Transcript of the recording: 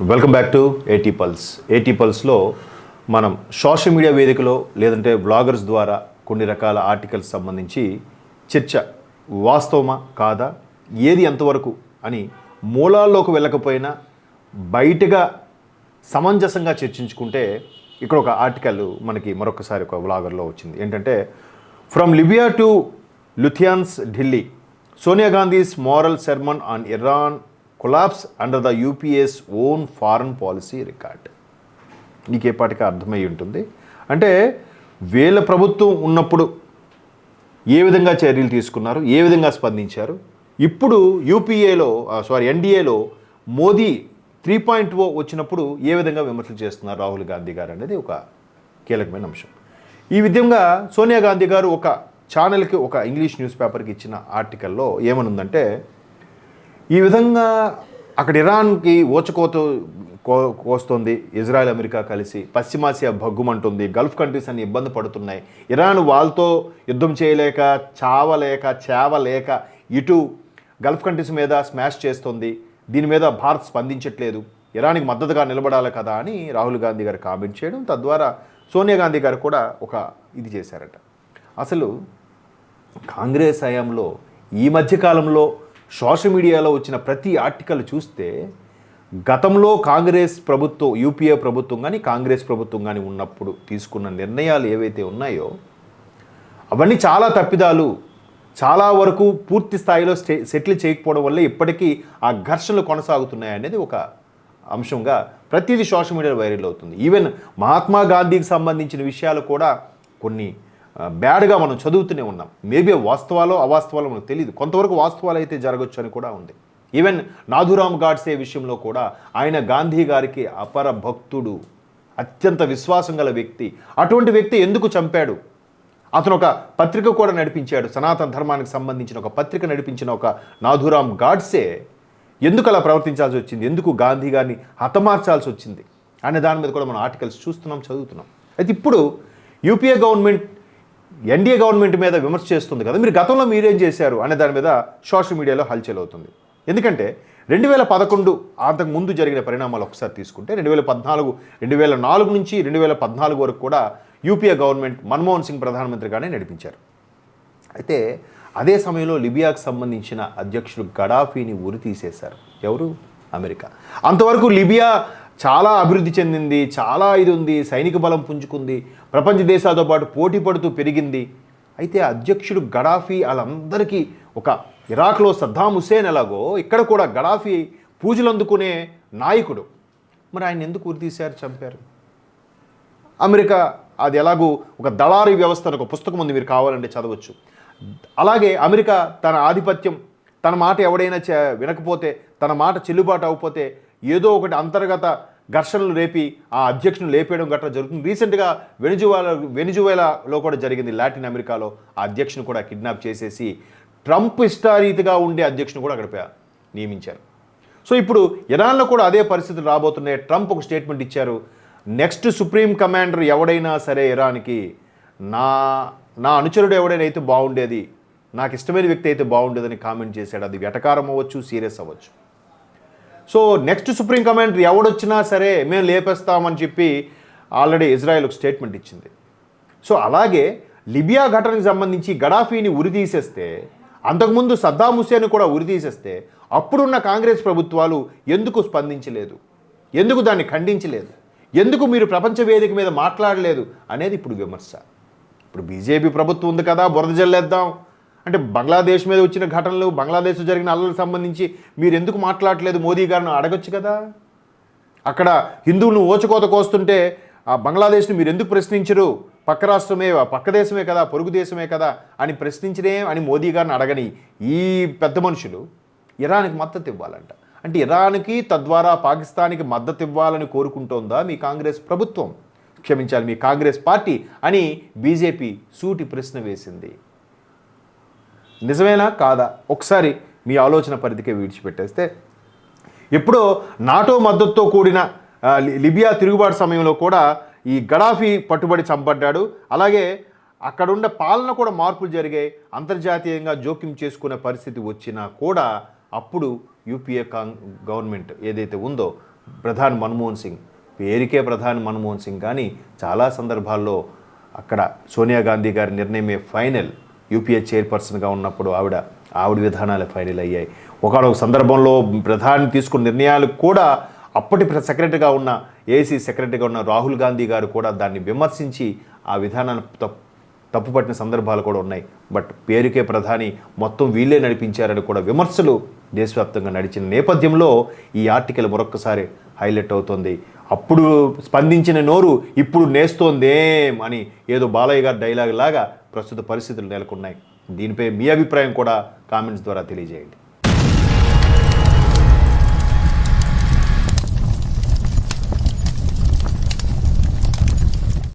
Welcome back to ఏటీ pulse. ఏటీ పల్స్లో మనం సోషల్ మీడియా వేదికలో లేదంటే బ్లాగర్స్ ద్వారా కొన్ని రకాల ఆర్టికల్స్ సంబంధించి చర్చ వాస్తవమా కాదా, ఏది ఎంతవరకు అని మూలాల్లోకి వెళ్ళకపోయినా బయటగా సమంజసంగా చర్చించుకుంటే ఇక్కడ ఒక ఆర్టికల్ మనకి మరొకసారి ఒక బ్లాగర్లో వచ్చింది. ఏంటంటే, from Libya to Lutyens' Delhi, Sonia Gandhi's moral sermon on Iran collapse under the UPA's own foreign policy record. నీకు ఏ పాటికి అర్థమై ఉంటుంది. అంటే వీళ్ళ ప్రభుత్వం ఉన్నప్పుడు ఏ విధంగా చర్యలు తీసుకున్నారు, ఏ విధంగా స్పందించారు, ఇప్పుడు ఎన్డీఏలో మోదీ 3.0 వచ్చినప్పుడు ఏ విధంగా విమర్శలు చేస్తున్నారు రాహుల్ గాంధీ గారు అనేది ఒక కీలకమైన అంశం. ఈ విధంగా సోనియా గాంధీ గారు ఒక ఛానల్కి, ఒక ఇంగ్లీష్ న్యూస్ పేపర్కి ఇచ్చిన ఆర్టికల్లో ఏమనుందంటే, ఈ విధంగా అక్కడ ఇరాన్కి కోస్తుంది, ఇజ్రాయెల్ అమెరికా కలిసి పశ్చిమాసియా భగ్గుమంటుంది, గల్ఫ్ కంట్రీస్ అన్ని ఇబ్బంది పడుతున్నాయి, ఇరాన్ వాళ్ళతో యుద్ధం చేయలేక చేవలేక ఇటు గల్ఫ్ కంట్రీస్ మీద స్మాష్ చేస్తుంది, దీని మీద భారత్ స్పందించట్లేదు, ఇరాన్కి మద్దతుగా నిలబడాలి కదా అని రాహుల్ గాంధీ గారు కామెంట్ చేయడం, తద్వారా సోనియా గాంధీ గారు కూడా ఒక ఇది చేశారట. అసలు కాంగ్రెస్ హయాంలో ఈ మధ్యకాలంలో సోషల్ మీడియాలో వచ్చిన ప్రతి ఆర్టికల్ చూస్తే గతంలో కాంగ్రెస్ ప్రభుత్వం, యూపీఏ ప్రభుత్వం కానీ కాంగ్రెస్ ప్రభుత్వం కానీ ఉన్నప్పుడు తీసుకున్న నిర్ణయాలు ఏవైతే ఉన్నాయో అవన్నీ చాలా తప్పిదాలు, చాలా వరకు పూర్తి స్థాయిలో సెటిల్ చేయకపోవడం వల్ల ఇప్పటికీ ఆ ఘర్షణలు కొనసాగుతున్నాయి అనేది ఒక అంశంగా ప్రతిదీ సోషల్ మీడియాలో వైరల్ అవుతుంది. ఈవెన్ మహాత్మా గాంధీకి సంబంధించిన విషయాలు కూడా కొన్ని బ్యాడ్గా మనం చదువుతూనే ఉన్నాం. మేబీ వాస్తవాలో అవాస్తవాలో మనకు తెలియదు, కొంతవరకు వాస్తవాలు అయితే జరగచ్చు అని కూడా ఉంది. ఈవెన్ నాథురామ్ గాడ్సే విషయంలో కూడా ఆయన గాంధీ గారికి అపర భక్తుడు, అత్యంత విశ్వాసం గల వ్యక్తి. అటువంటి వ్యక్తి ఎందుకు చంపాడు? అతను ఒక పత్రిక కూడా నడిపించాడు, సనాతన ధర్మానికి సంబంధించిన ఒక పత్రిక నడిపించిన ఒక నాథురామ్ గాడ్సే ఎందుకు అలా ప్రవర్తించాల్సి వచ్చింది, ఎందుకు గాంధీ గారిని హతమార్చాల్సి వచ్చింది అనే దాని మీద కూడా మనం ఆర్టికల్స్ చూస్తున్నాం, చదువుతున్నాం. అయితే ఇప్పుడు యూపీఏ గవర్నమెంట్ ఎన్డీఏ గవర్నమెంట్ మీద విమర్శ చేస్తుంది కదా, మీరు గతంలో మీరేం చేశారు అనే దాని మీద సోషల్ మీడియాలో హల్చల్ అవుతుంది. ఎందుకంటే 2011 అంతకు ముందు జరిగిన పరిణామాలు ఒకసారి తీసుకుంటే 2004 నుంచి 2014 వరకు కూడా యూపీఏ గవర్నమెంట్ మన్మోహన్ సింగ్ ప్రధానమంత్రిగానే నడిపించారు. అయితే అదే సమయంలో లిబియాకు సంబంధించిన అధ్యక్షుడు గడాఫీని ఉరి తీసేశారు. ఎవరు? అమెరికా. అంతవరకు లిబియా చాలా అభివృద్ధి చెందింది, చాలా ఇది ఉంది, సైనిక బలం పుంజుకుంది, ప్రపంచ దేశాలతో పాటు పోటీ పడుతూ పెరిగింది. అయితే అధ్యక్షుడు గడాఫీ వాళ్ళందరికీ, ఒక ఇరాక్లో సద్దాం హుస్సేన్ ఎలాగో ఇక్కడ కూడా గడాఫీ పూజలు అందుకునే నాయకుడు. మరి ఆయన ఎందుకు ఉరి తీశారు, చంపారు? అమెరికా అది ఎలాగూ ఒక దళారీ వ్యవస్థ, ఒక పుస్తకం ఉంది, మీరు కావాలంటే చదవచ్చు. అలాగే అమెరికా తన ఆధిపత్యం, తన మాట ఎవడైనా వినకపోతే, తన మాట చెల్లుబాటు అవ్వకపోతే ఏదో ఒకటి అంతర్గత ఘర్షణలు రేపి ఆ అధ్యక్షుని లేపేయడం గట్రా జరుగుతుంది. రీసెంట్గా వెనిజువేలాలో కూడా జరిగింది. లాటిన్ అమెరికాలో ఆ అధ్యక్షుని కూడా కిడ్నాప్ చేసేసి ట్రంప్ ఇష్టారీతిగా ఉండే అధ్యక్షుని కూడా అక్కడ నియమించారు. సో ఇప్పుడు ఇరాన్లో కూడా అదే పరిస్థితులు రాబోతున్నాయి. ట్రంప్ ఒక స్టేట్మెంట్ ఇచ్చారు, నెక్స్ట్ సుప్రీం కమాండర్ ఎవడైనా సరే ఇరాన్కి నా అనుచరుడు ఎవడైనా అయితే బాగుండేది, నాకు ఇష్టమైన వ్యక్తి అయితే బాగుండేదని కామెంట్ చేశాడు. అది వెటకారం అవ్వచ్చు, సీరియస్ అవ్వచ్చు. సో నెక్స్ట్ సుప్రీం కమాండర్ ఎవడొచ్చినా సరే మేము లేపేస్తామని చెప్పి ఆల్రెడీ ఇజ్రాయెల్ ఒక స్టేట్మెంట్ ఇచ్చింది. సో అలాగే లిబియా ఘటనకు సంబంధించి గడాఫీని ఉరి తీసేస్తే, అంతకుముందు సద్దాం హుస్సేన్ కూడా ఉరి తీసేస్తే, అప్పుడున్న కాంగ్రెస్ ప్రభుత్వాలు ఎందుకు స్పందించలేదు, ఎందుకు దాన్ని ఖండించలేదు, ఎందుకు మీరు ప్రపంచ వేదిక మీద మాట్లాడలేదు అనేది ఇప్పుడు విమర్శ. ఇప్పుడు బీజేపీ ప్రభుత్వం ఉంది కదా, బురద జల్లేద్దాం అంటే బంగ్లాదేశ్ మీద వచ్చిన ఘటనలు, బంగ్లాదేశ్లో జరిగిన అల్లలకు సంబంధించి మీరు ఎందుకు మాట్లాడలేదు మోదీ గారిని అడగొచ్చు కదా. అక్కడ హిందువులను ఓచకోత కోస్తుంటే ఆ బంగ్లాదేశ్ని మీరు ఎందుకు ప్రశ్నించరు, పక్క రాష్ట్రమే, పక్క దేశమే కదా, పొరుగు దేశమే కదా అని ప్రశ్నించనే అని మోదీ గారిని అడగని ఈ పెద్ద మనుషులు ఇరాన్కి మద్దతు ఇవ్వాలంట. అంటే ఇరాన్కి తద్వారా పాకిస్తాన్కి మద్దతు ఇవ్వాలని కోరుకుంటోందా మీ కాంగ్రెస్ ప్రభుత్వం, క్షమించాలి మీ కాంగ్రెస్ పార్టీ అని బీజేపీ సూటి ప్రశ్న వేసింది. నిజమేనా కాదా ఒకసారి మీ ఆలోచన పరిధికే విడిచిపెట్టేస్తే, ఎప్పుడో నాటో మద్దతుతో కూడిన లిబియా తిరుగుబాటు సమయంలో కూడా ఈ గడాఫీ పట్టుబడి చంపడ్డాడు. అలాగే అక్కడున్న పాలన కూడా మార్పులు జరిగాయి, అంతర్జాతీయంగా జోక్యం చేసుకునే పరిస్థితి వచ్చినా కూడా అప్పుడు యూపీఏ గవర్నమెంట్ ఏదైతే ఉందో ప్రధాని మన్మోహన్ సింగ్, పేరుకే ప్రధాని మన్మోహన్ సింగ్, కానీ చాలా సందర్భాల్లో అక్కడ సోనియా గాంధీ గారి నిర్ణయమే ఫైనల్. యూపీఏ చైర్పర్సన్గా ఉన్నప్పుడు ఆవిడ విధానాలే ఫైనల్ అయ్యాయి. ఒకనొక సందర్భంలో ప్రధాని తీసుకున్న నిర్ణయాలు కూడా అప్పటి సెక్రటరీగా ఉన్న ఏసీ సెక్రటరీగా ఉన్న రాహుల్ గాంధీ గారు కూడా దాన్ని విమర్శించి ఆ విధానాన్ని తప్పుపట్టిన సందర్భాలు కూడా ఉన్నాయి. బట్ పేరుకే ప్రధాని మొత్తం వీళ్ళే నడిపించారని కూడా విమర్శలు దేశవ్యాప్తంగా నడిచిన నేపథ్యంలో ఈ ఆర్టికల్ మరొక్కసారి హైలైట్ అవుతుంది. అప్పుడు స్పందించిన నోరు ఇప్పుడు నేస్తోందేం అని ఏదో బాలయ్య గారి డైలాగ్ లాగా ప్రస్తుత పరిస్థితులు నెలకొన్నాయి. దీనిపై మీ అభిప్రాయం కూడా కామెంట్స్ ద్వారా తెలియజేయండి.